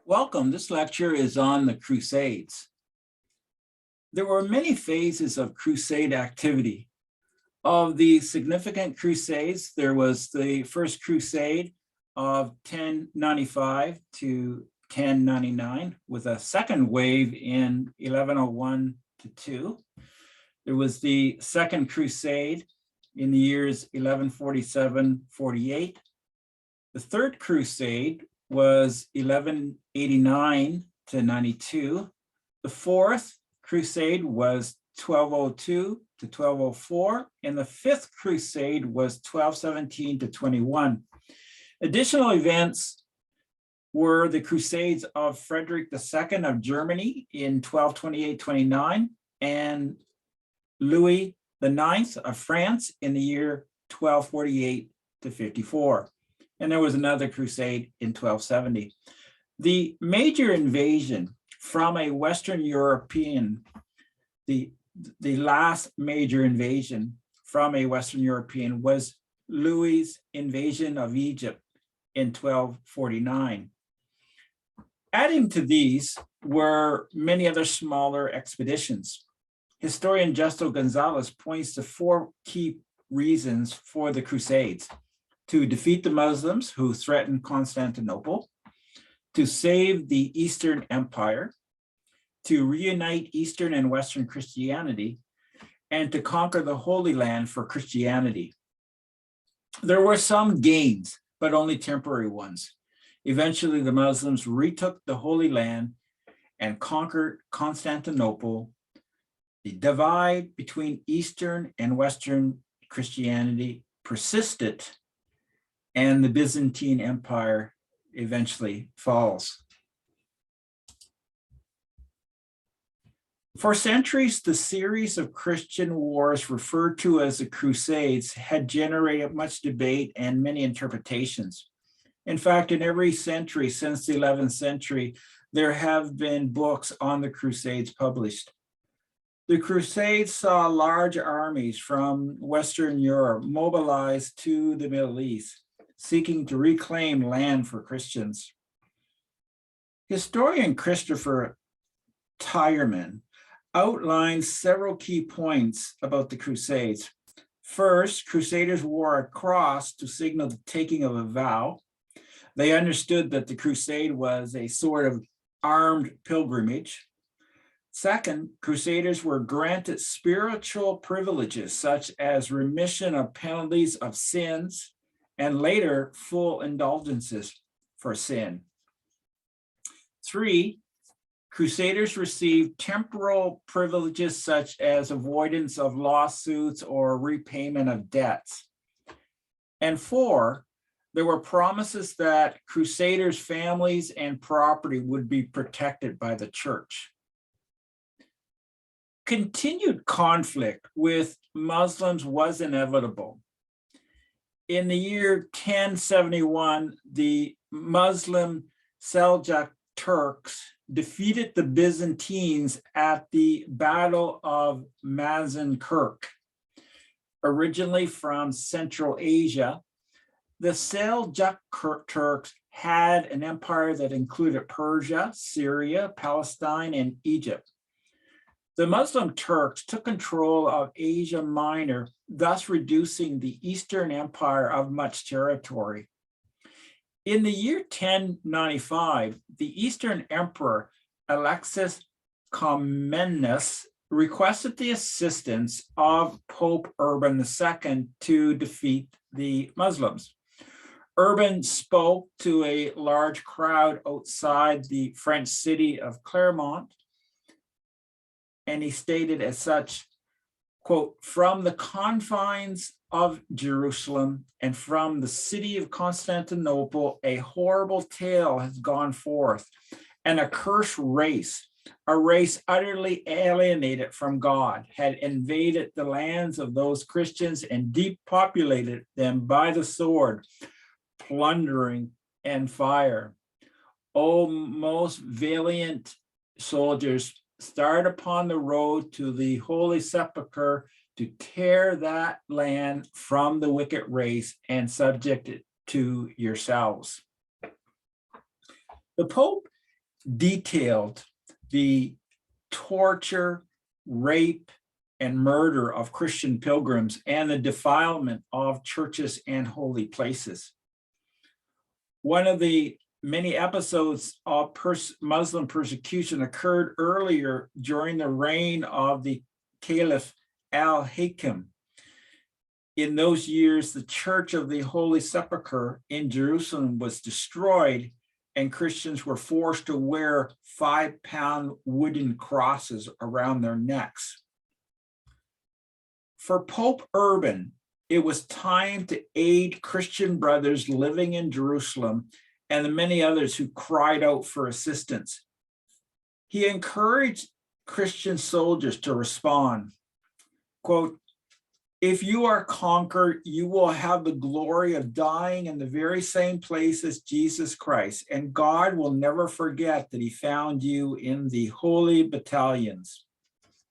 Welcome. This lecture is on the Crusades. There were many phases of Crusade activity. Of the significant Crusades, there was the First Crusade of 1095 to 1099, with a second wave in 1101 to 2. There was the Second Crusade in the years 1147-48. The Third Crusade was 1189 to 92. The Fourth Crusade was 1202 to 1204, and the Fifth Crusade was 1217 to 21. Additional events were the Crusades of Frederick II of Germany in 1228-29 and Louis IX of France in the year 1248 to 54. And there was another crusade in 1270. The major invasion from a Western European, the last major invasion from a Western European was Louis' invasion of Egypt in 1249. Adding to these were many other smaller expeditions. Historian Justo Gonzalez points to four key reasons for the Crusades: to defeat the Muslims who threatened Constantinople, to save the Eastern Empire, to reunite Eastern and Western Christianity, and to conquer the Holy Land for Christianity. There were some gains, but only temporary ones. Eventually, the Muslims retook the Holy Land and conquered Constantinople. The divide between Eastern and Western Christianity persisted, and the Byzantine Empire eventually falls. For centuries, the series of Christian wars referred to as the Crusades had generated much debate and many interpretations. In fact, in every century since the 11th century, there have been books on the Crusades published. The Crusades saw large armies from Western Europe mobilized to the Middle East, seeking to reclaim land for Christians. Historian Christopher Tyerman outlines several key points about the Crusades. First, Crusaders wore a cross to signal the taking of a vow. They understood that the crusade was a sort of armed pilgrimage. Second, Crusaders were granted spiritual privileges such as remission of penalties of sins, and later full indulgences for sin. 3, Crusaders received temporal privileges such as avoidance of lawsuits or repayment of debts. And 4, there were promises that Crusaders' families and property would be protected by the church. Continued conflict with Muslims was inevitable. In the year 1071, the Muslim Seljuk Turks defeated the Byzantines at the Battle of Mazan-Kirk. Originally from Central Asia, the Seljuk Turks had an empire that included Persia, Syria, Palestine, and Egypt. The Muslim Turks took control of Asia Minor, thus reducing the Eastern Empire of much territory. In the year 1095, the Eastern Emperor Alexis Comnenus requested the assistance of Pope Urban II to defeat the Muslims. Urban spoke to a large crowd outside the French city of Clermont, and he stated as such, quote, "From the confines of Jerusalem and from the city of Constantinople, a horrible tale has gone forth, and a cursed race, a race utterly alienated from God, had invaded the lands of those Christians and depopulated them by the sword, plundering and fire. O most valiant soldiers, start upon the road to the Holy Sepulchre to tear that land from the wicked race and subject it to yourselves." The Pope detailed the torture, rape, and murder of Christian pilgrims and the defilement of churches and holy places. One of the many episodes of Muslim persecution occurred earlier during the reign of the Caliph al-Hakim. In those years, the Church of the Holy Sepulchre in Jerusalem was destroyed, and Christians were forced to wear 5-pound wooden crosses around their necks. For Pope Urban, it was time to aid Christian brothers living in Jerusalem and the many others who cried out for assistance. He encouraged Christian soldiers to respond, quote, "If you are conquered, you will have the glory of dying in the very same place as Jesus Christ, and God will never forget that he found you in the holy battalions,"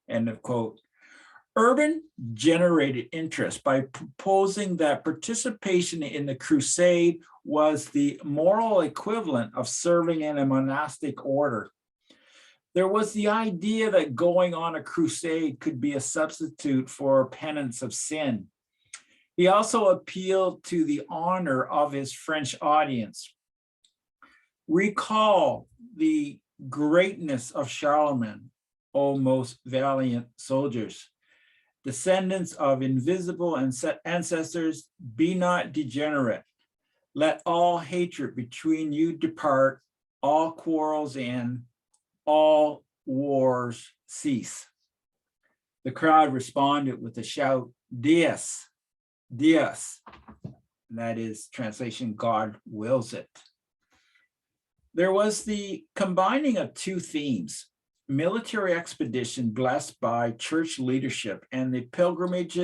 end of quote. Urban generated interest by proposing that participation in the crusade was the moral equivalent of serving in a monastic order. There was the idea that going on a crusade could be a substitute for penance of sin. He also appealed to the honor of his French audience. Recall the greatness of Charlemagne, O most valiant soldiers. Descendants of invisible ancestors, be not degenerate. Let all hatred between you depart, all quarrels end, all wars cease. The crowd responded with a shout, Dies, Dies. That is translation, God wills it. There was the combining of two themes: military expedition blessed by church leadership and the pilgrimage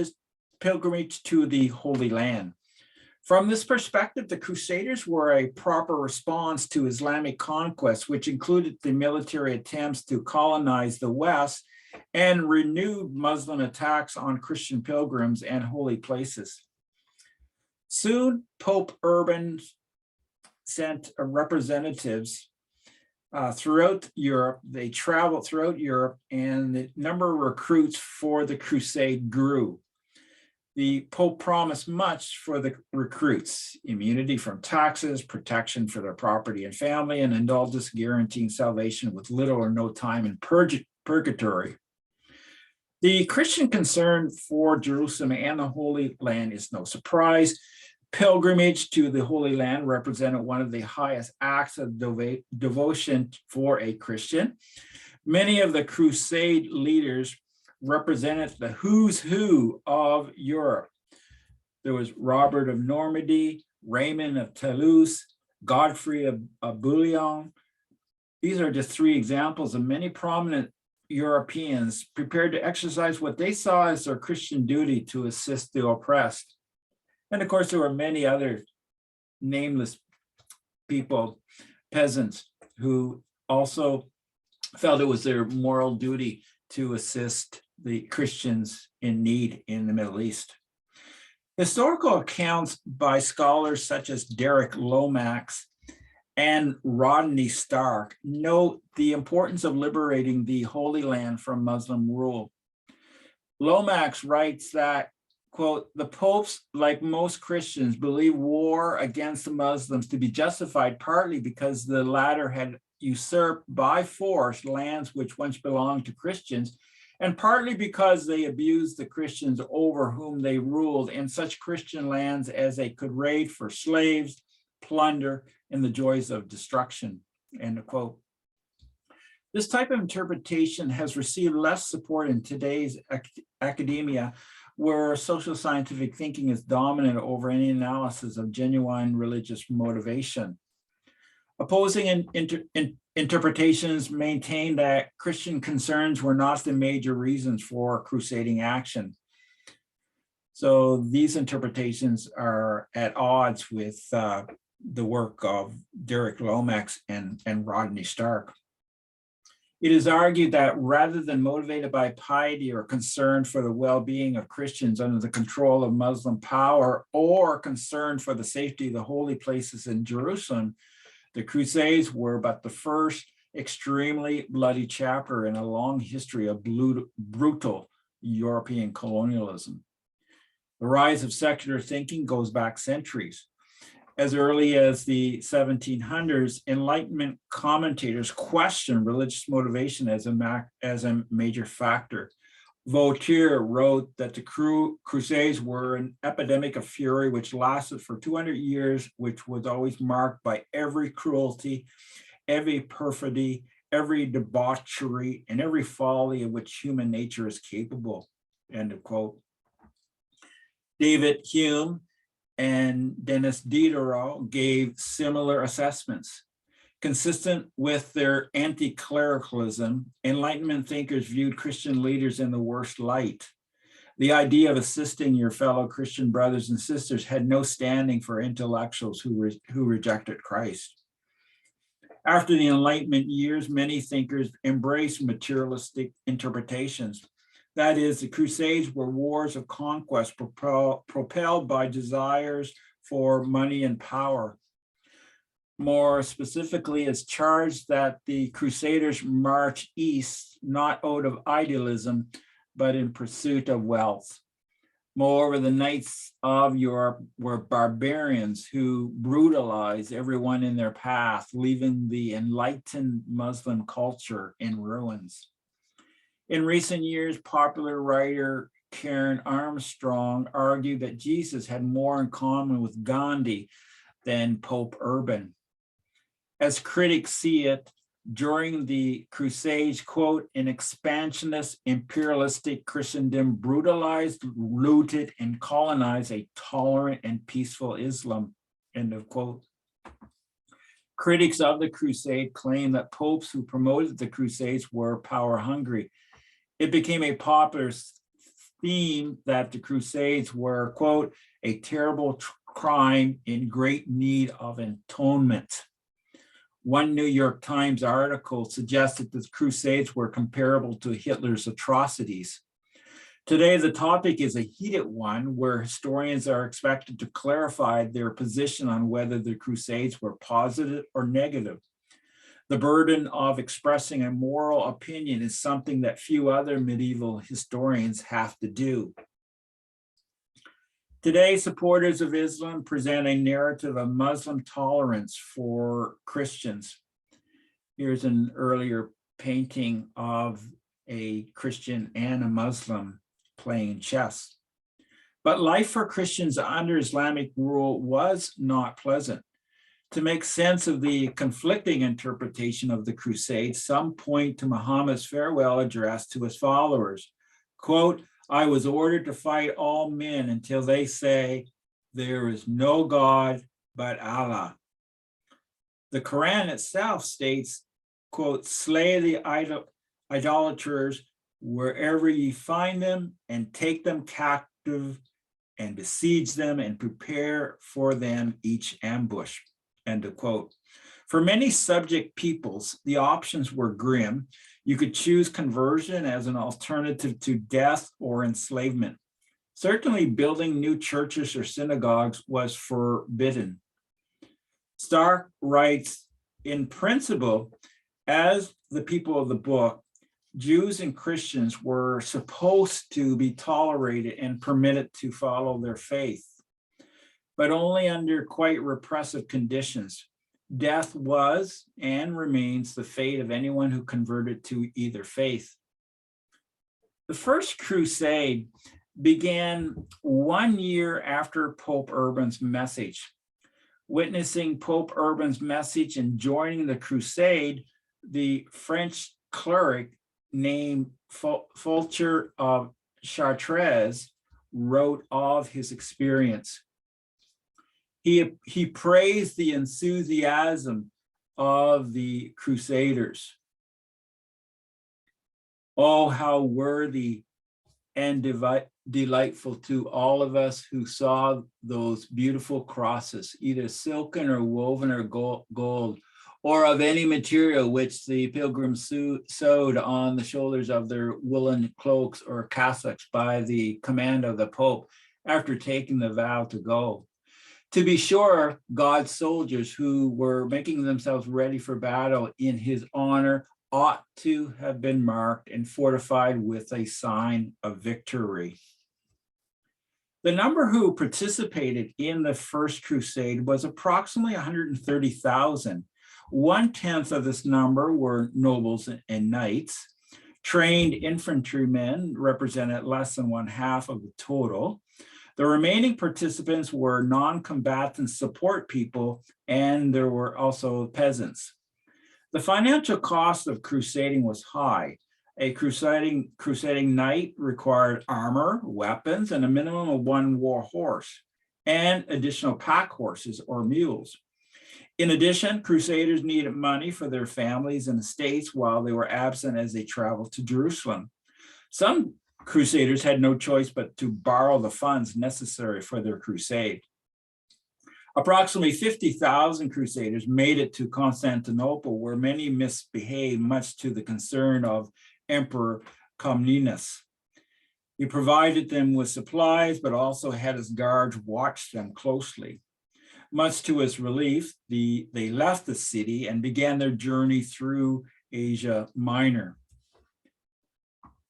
to the Holy Land. From this perspective, the Crusaders were a proper response to Islamic conquest, which included the military attempts to colonize the West and renewed Muslim attacks on Christian pilgrims and holy places. Soon, Pope Urban sent representatives throughout Europe. They traveled throughout Europe, and the number of recruits for the crusade grew. The Pope promised much for the recruits: immunity from taxes, protection for their property and family, and indulgence guaranteeing salvation with little or no time in purgatory. The Christian concern for Jerusalem and the Holy Land is no surprise. Pilgrimage to the Holy Land represented one of the highest acts of devotion for a Christian. Many of the crusade leaders represented the who's who of Europe. There was Robert of Normandy, Raymond of Toulouse, Godfrey of Bouillon. These are just three examples of many prominent Europeans prepared to exercise what they saw as their Christian duty to assist the oppressed. And of course, there were many other nameless people, peasants, who also felt it was their moral duty to assist the Christians in need in the Middle East. Historical accounts by scholars such as Derek Lomax and Rodney Stark note the importance of liberating the Holy Land from Muslim rule. Lomax writes that, quote, "The popes, like most Christians, believe war against the Muslims to be justified partly because the latter had usurped by force lands which once belonged to Christians, and partly because they abused the Christians over whom they ruled in such Christian lands as they could raid for slaves, plunder, and the joys of destruction," end of quote. This type of interpretation has received less support in today's academia, where social scientific thinking is dominant over any analysis of genuine religious motivation. Opposing interpretations maintain that Christian concerns were not the major reasons for crusading action. So these interpretations are at odds with the work of Derek Lomax and Rodney Stark. It is argued that rather than motivated by piety or concern for the well-being of Christians under the control of Muslim power or concern for the safety of the holy places in Jerusalem, the Crusades were but the first extremely bloody chapter in a long history of brutal European colonialism. The rise of secular thinking goes back centuries. As early as the 1700s, Enlightenment commentators questioned religious motivation as a major factor. Voltaire wrote that the Crusades were an epidemic of fury which lasted for 200 years, which was always marked by every cruelty, every perfidy, every debauchery, and every folly of which human nature is capable. End of quote. David Hume and Denis Diderot gave similar assessments. Consistent with their anti-clericalism, Enlightenment thinkers viewed Christian leaders in the worst light. The idea of assisting your fellow Christian brothers and sisters had no standing for intellectuals who rejected Christ. After the Enlightenment years, many thinkers embraced materialistic interpretations. That is, the Crusades were wars of conquest propelled by desires for money and power. More specifically, it's charged that the Crusaders marched east not out of idealism, but in pursuit of wealth. Moreover, the knights of Europe were barbarians who brutalized everyone in their path, leaving the enlightened Muslim culture in ruins. In recent years, popular writer Karen Armstrong argued that Jesus had more in common with Gandhi than Pope Urban. As critics see it, during the Crusades, quote, an expansionist, imperialistic Christendom brutalized, looted, and colonized a tolerant and peaceful Islam, end of quote. Critics of the Crusade claim that popes who promoted the Crusades were power hungry. It became a popular theme that the Crusades were, quote, a terrible crime in great need of atonement. One New York Times article suggested that the Crusades were comparable to Hitler's atrocities. Today, the topic is a heated one where historians are expected to clarify their position on whether the Crusades were positive or negative. The burden of expressing a moral opinion is something that few other medieval historians have to do. Today, supporters of Islam present a narrative of Muslim tolerance for Christians. Here's an earlier painting of a Christian and a Muslim playing chess. But life for Christians under Islamic rule was not pleasant. To make sense of the conflicting interpretation of the Crusades, some point to Muhammad's farewell address to his followers. Quote, I was ordered to fight all men until they say, there is no God but Allah. The Quran itself states, quote, slay the idolaters wherever ye find them and take them captive and besiege them and prepare for them each ambush, end of quote. For many subject peoples, the options were grim. You could choose conversion as an alternative to death or enslavement. Certainly, building new churches or synagogues was forbidden. Stark writes, in principle, as the people of the book, Jews and Christians were supposed to be tolerated and permitted to follow their faith, but only under quite repressive conditions. Death was and remains the fate of anyone who converted to either faith. The First Crusade began 1 year after Pope Urban's message. Witnessing Pope Urban's message and joining the crusade, the French cleric named Fulcher of Chartres wrote of his experience. He praised the enthusiasm of the Crusaders. Oh, how worthy and delightful to all of us who saw those beautiful crosses, either silken or woven or gold, or of any material which the pilgrims sewed on the shoulders of their woolen cloaks or cassocks by the command of the Pope after taking the vow to go. To be sure, God's soldiers who were making themselves ready for battle in his honor ought to have been marked and fortified with a sign of victory. The number who participated in the First Crusade was approximately 130,000. 1/10 of this number were nobles and knights. Trained infantrymen represented less than 1/2 of the total. The remaining participants were non-combatant support people, and there were also peasants. The financial cost of crusading was high. A crusading knight required armor, weapons, and a minimum of 1 war horse, and additional pack horses or mules. In addition, crusaders needed money for their families and estates while they were absent as they traveled to Jerusalem. Some crusaders had no choice but to borrow the funds necessary for their crusade. Approximately 50,000 crusaders made it to Constantinople, where many misbehaved, much to the concern of Emperor Comnenus. He provided them with supplies, but also had his guards watch them closely. Much to his relief, they left the city and began their journey through Asia Minor.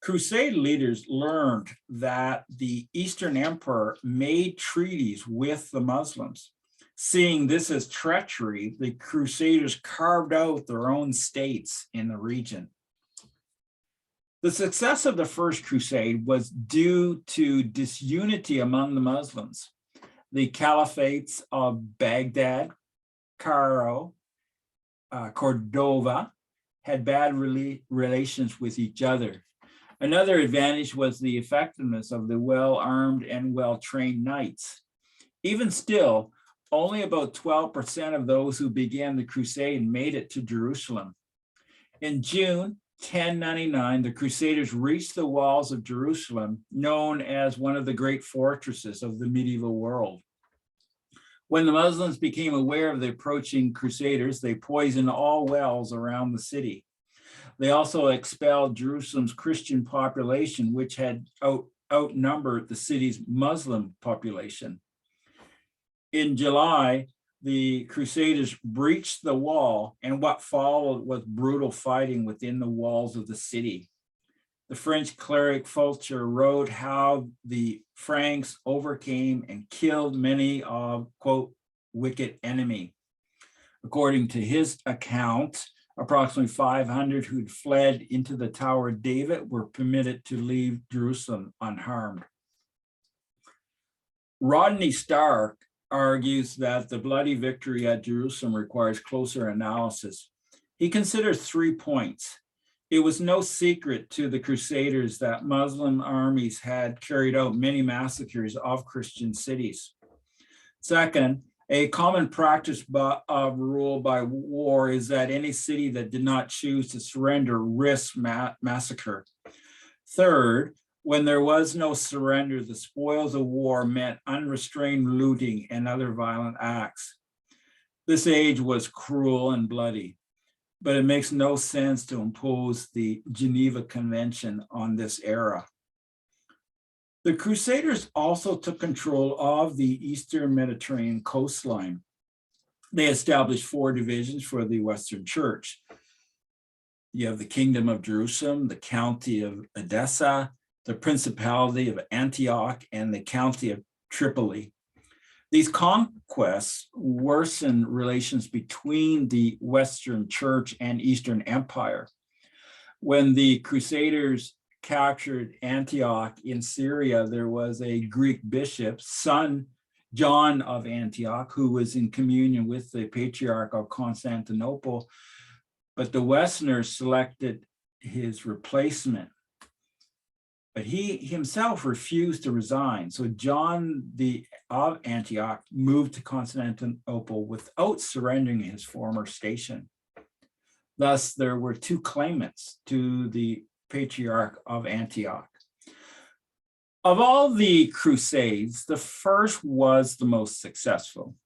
Crusade leaders learned that the Eastern Emperor made treaties with the Muslims. Seeing this as treachery, the Crusaders carved out their own states in the region. The success of the First Crusade was due to disunity among the Muslims. The caliphates of Baghdad, Cairo, Cordova had bad relations with each other. Another advantage was the effectiveness of the well-armed and well-trained knights. Even still, only about 12% of those who began the crusade made it to Jerusalem. In June 1099, the Crusaders reached the walls of Jerusalem, known as one of the great fortresses of the medieval world. When the Muslims became aware of the approaching Crusaders, they poisoned all wells around the city. They also expelled Jerusalem's Christian population, which had outnumbered the city's Muslim population. In July, the Crusaders breached the wall, and what followed was brutal fighting within the walls of the city. The French cleric Fulcher wrote how the Franks overcame and killed many of, quote, wicked enemy. According to his account, approximately 500 who'd fled into the Tower of David were permitted to leave Jerusalem unharmed. Rodney Stark argues that the bloody victory at Jerusalem requires closer analysis. He considers 3 points. It was no secret to the Crusaders that Muslim armies had carried out many massacres of Christian cities. Second, a common practice of rule by war is that any city that did not choose to surrender risked massacre. Third, when there was no surrender, the spoils of war meant unrestrained looting and other violent acts. This age was cruel and bloody, but it makes no sense to impose the Geneva Convention on this era. The Crusaders also took control of the Eastern Mediterranean coastline. They established 4 divisions for the Western Church. You have the Kingdom of Jerusalem, the County of Edessa, the Principality of Antioch, and the County of Tripoli. These conquests worsened relations between the Western Church and Eastern Empire. When the Crusaders captured Antioch in Syria, there was a Greek bishop, son John of Antioch, who was in communion with the Patriarch of Constantinople, but the Westerners selected his replacement. But he himself refused to resign. So John of Antioch moved to Constantinople without surrendering his former station. Thus, there were 2 claimants to the Patriarch of Antioch. Of all the Crusades, the first was the most successful.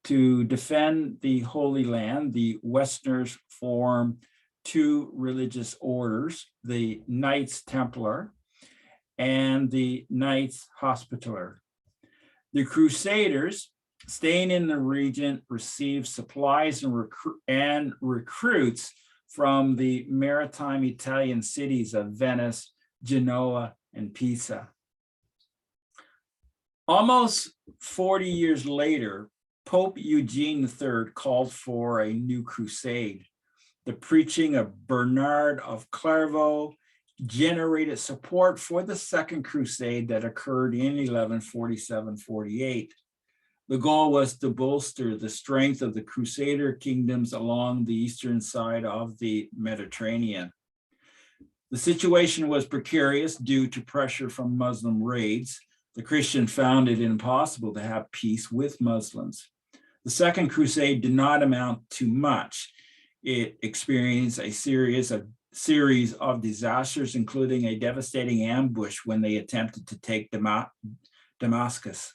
To defend the Holy Land, the Westerners formed 2 religious orders, the Knights Templar and the Knights Hospitaller. The Crusaders staying in the region, received supplies and recruits from the maritime Italian cities of Venice, Genoa, and Pisa. Almost 40 years later, Pope Eugene III called for a new crusade. The preaching of Bernard of Clairvaux generated support for the Second Crusade that occurred in 1147-48. The goal was to bolster the strength of the Crusader kingdoms along the eastern side of the Mediterranean. The situation was precarious due to pressure from Muslim raids. The Christians found it impossible to have peace with Muslims. The Second Crusade did not amount to much. It experienced a series of disasters, including a devastating ambush when they attempted to take Damascus.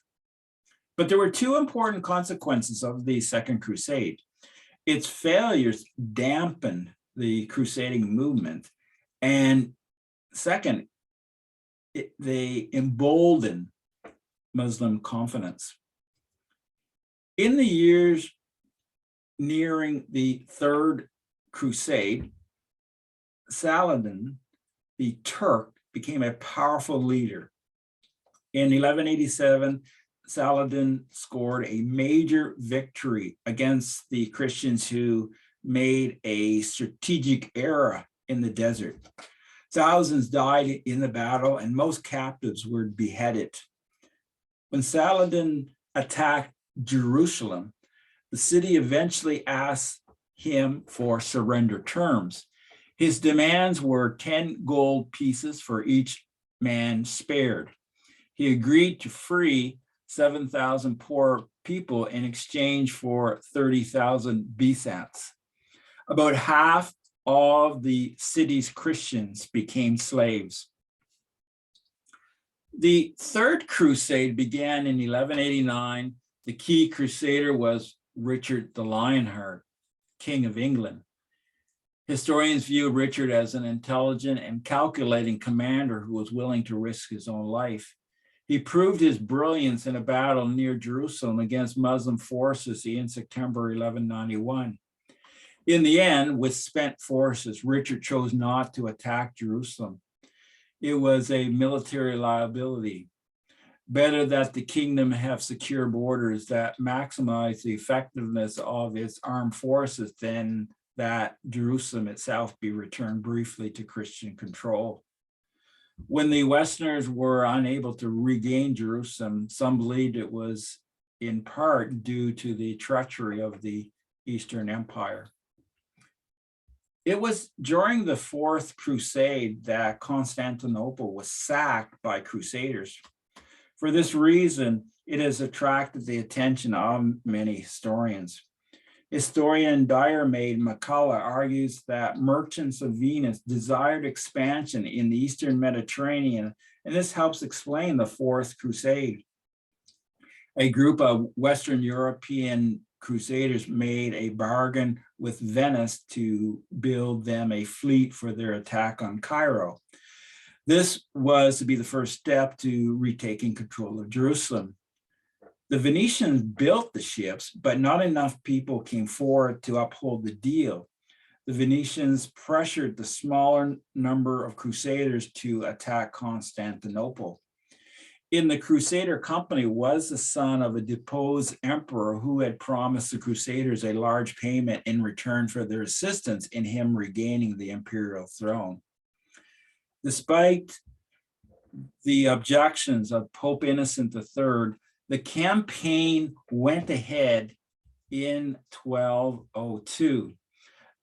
But there were two important consequences of the Second Crusade. Its failures dampened the crusading movement, and second, they emboldened Muslim confidence. In the years nearing the Third Crusade, Saladin, the Turk, became a powerful leader. In 1187, Saladin scored a major victory against the Christians who made a strategic error in the desert. Thousands died in the battle and most captives were beheaded. When Saladin attacked Jerusalem, the city eventually asked him for surrender terms. His demands were 10 gold pieces for each man spared. He agreed to free 7,000 poor people in exchange for 30,000 besats. About half of the city's Christians became slaves. The Third Crusade began in 1189. The key crusader was Richard the Lionheart, King of England. Historians view Richard as an intelligent and calculating commander who was willing to risk his own life. He proved his brilliance in a battle near Jerusalem against Muslim forces in September 1191. In the end, with spent forces, Richard chose not to attack Jerusalem. It was a military liability. Better that the kingdom have secure borders that maximize the effectiveness of its armed forces than that Jerusalem itself be returned briefly to Christian control. When the Westerners were unable to regain Jerusalem, some believed it was in part due to the treachery of the Eastern Empire. It was during the Fourth Crusade that Constantinople was sacked by Crusaders. For this reason, it has attracted the attention of many historians. Historian Diarmaid McCullough argues that merchants of Venus desired expansion in the Eastern Mediterranean, and this helps explain the Fourth Crusade. A group of Western European crusaders made a bargain with Venice to build them a fleet for their attack on Cairo. This was to be the first step to retaking control of Jerusalem. The Venetians built the ships, but not enough people came forward to uphold the deal. The Venetians pressured the smaller number of crusaders to attack Constantinople. In the Crusader company was the son of a deposed emperor who had promised the Crusaders a large payment in return for their assistance in him regaining the imperial throne. Despite the objections of Pope Innocent III, the campaign went ahead in 1202.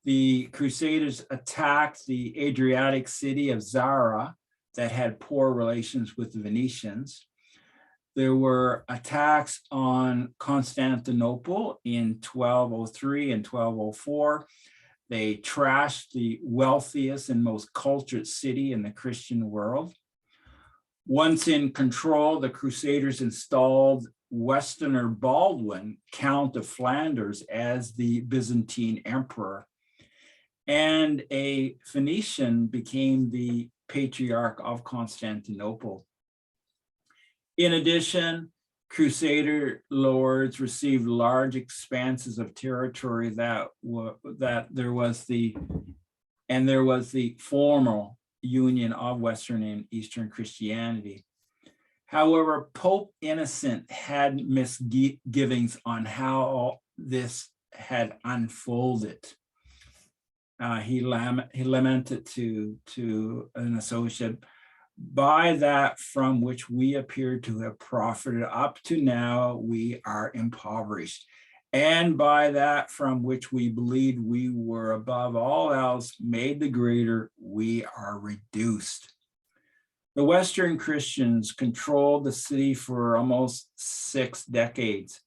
The Crusaders attacked the Adriatic city of Zara that had poor relations with the Venetians. There were attacks on Constantinople in 1203 and 1204. They trashed the wealthiest and most cultured city in the Christian world. Once in control, the Crusaders installed Westerner Baldwin, Count of Flanders, as the Byzantine emperor, and a Phoenician became the Patriarch of Constantinople. In addition, Crusader lords received large expanses of territory there was the formal union of Western and Eastern Christianity. However, Pope Innocent had misgivings on how all this had unfolded. He lamented to an associate, by that from which we appear to have profited up to now, we are impoverished. And by that from which we believed we were above all else made the greater, we are reduced. The Western Christians controlled the city for almost 6 decades.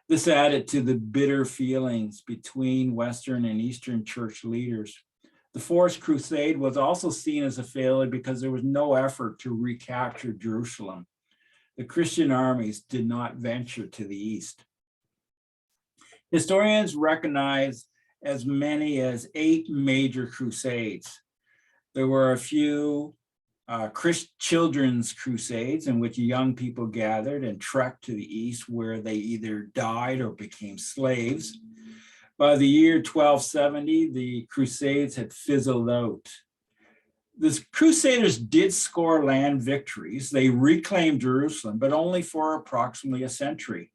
This added to the bitter feelings between Western and Eastern church leaders. The Fourth Crusade was also seen as a failure because there was no effort to recapture Jerusalem. The Christian armies did not venture to the east. Historians recognize as many as 8 major crusades. There were a few children's crusades in which young people gathered and trekked to the east, where they either died or became slaves. By the year 1270, the Crusades had fizzled out. The Crusaders did score land victories. They reclaimed Jerusalem, but only for approximately a century.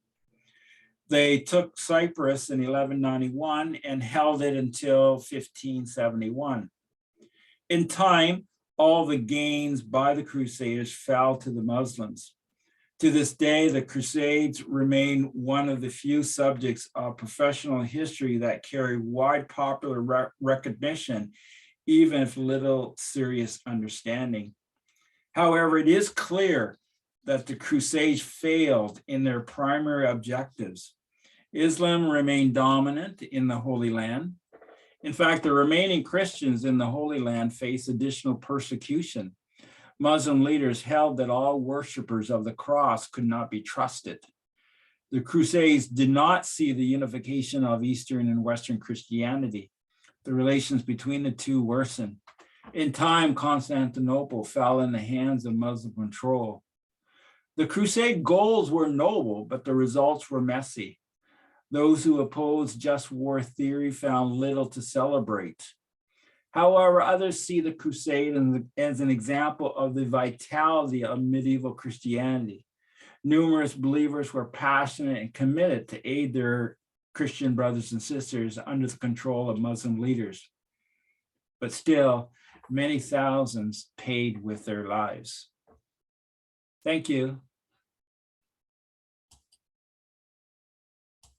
They took Cyprus in 1191 and held it until 1571. In time, all the gains by the Crusaders fell to the Muslims. To this day, the Crusades remain one of the few subjects of professional history that carry wide popular recognition, even if little serious understanding. However, it is clear that the Crusades failed in their primary objectives. Islam remained dominant in the Holy Land. In fact, the remaining Christians in the Holy Land faced additional persecution. Muslim leaders held that all worshipers of the cross could not be trusted. The Crusades did not see the unification of Eastern and Western Christianity. The relations between the two worsened. In time, Constantinople fell in the hands of Muslim control. The Crusade goals were noble, but the results were messy. Those who opposed just war theory found little to celebrate. However, others see the Crusade as an example of the vitality of medieval Christianity. Numerous believers were passionate and committed to aid their Christian brothers and sisters under the control of Muslim leaders. But still, many thousands paid with their lives. Thank you.